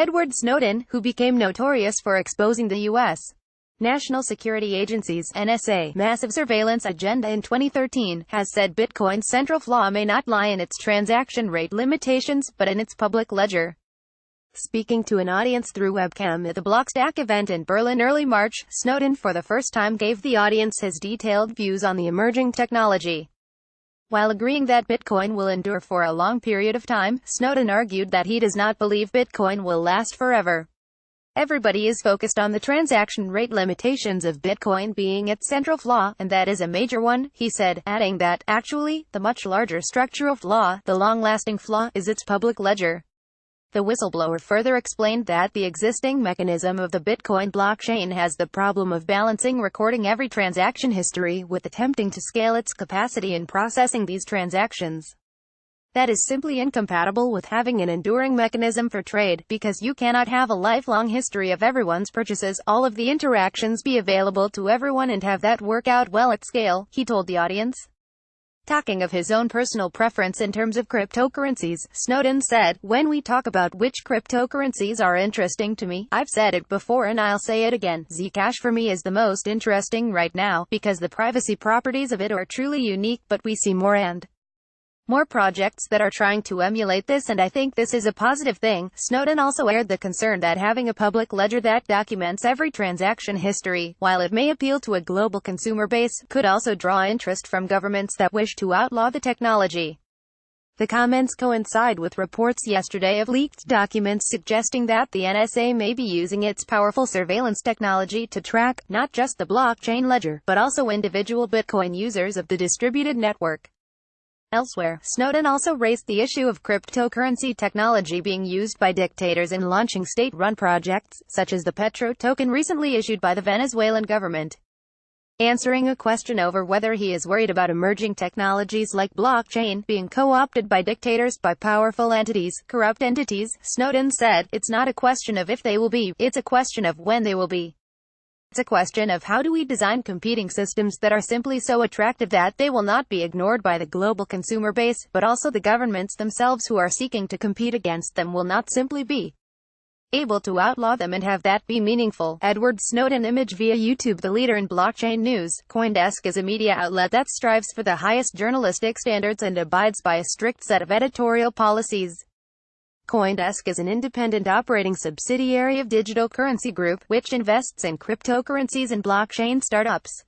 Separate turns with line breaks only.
Edward Snowden, who became notorious for exposing the U.S. National Security Agency's (NSA) massive surveillance agenda in 2013, has said Bitcoin's central flaw may not lie in its transaction rate limitations, but in its public ledger. Speaking to an audience through webcam at the Blockstack event in Berlin early March, Snowden for the first time gave the audience his detailed views on the emerging technology. While agreeing that Bitcoin will endure for a long period of time, Snowden argued that he does not believe Bitcoin will last forever. Everybody is focused on the transaction rate limitations of Bitcoin being its central flaw, and that is a major one, he said, adding that, actually, the much larger structural flaw, the long-lasting flaw, is its public ledger. The whistleblower further explained that the existing mechanism of the Bitcoin blockchain has the problem of balancing recording every transaction history with attempting to scale its capacity in processing these transactions. That is simply incompatible with having an enduring mechanism for trade, because you cannot have a lifelong history of everyone's purchases, all of the interactions be available to everyone and have that work out well at scale, he told the audience. Talking of his own personal preference in terms of cryptocurrencies, Snowden said, "When we talk about which cryptocurrencies are interesting to me, I've said it before and I'll say it again, Zcash for me is the most interesting right now, because the privacy properties of it are truly unique, but we see more and more projects that are trying to emulate this, and I think this is a positive thing." Snowden also aired the concern that having a public ledger that documents every transaction history, while it may appeal to a global consumer base, could also draw interest from governments that wish to outlaw the technology. The comments coincide with reports yesterday of leaked documents suggesting that the NSA may be using its powerful surveillance technology to track, not just the blockchain ledger, but also individual Bitcoin users of the distributed network. Elsewhere, Snowden also raised the issue of cryptocurrency technology being used by dictators in launching state-run projects, such as the Petro token recently issued by the Venezuelan government. Answering a question over whether he is worried about emerging technologies like blockchain being co-opted by dictators, by powerful entities, corrupt entities, Snowden said, "It's not a question of if they will be, it's a question of when they will be. It's a question of how do we design competing systems that are simply so attractive that they will not be ignored by the global consumer base, but also the governments themselves who are seeking to compete against them will not simply be able to outlaw them and have that be meaningful." Edward Snowden image via YouTube. The leader in blockchain news, CoinDesk is a media outlet that strives for the highest journalistic standards and abides by a strict set of editorial policies. CoinDesk is an independent operating subsidiary of Digital Currency Group, which invests in cryptocurrencies and blockchain startups.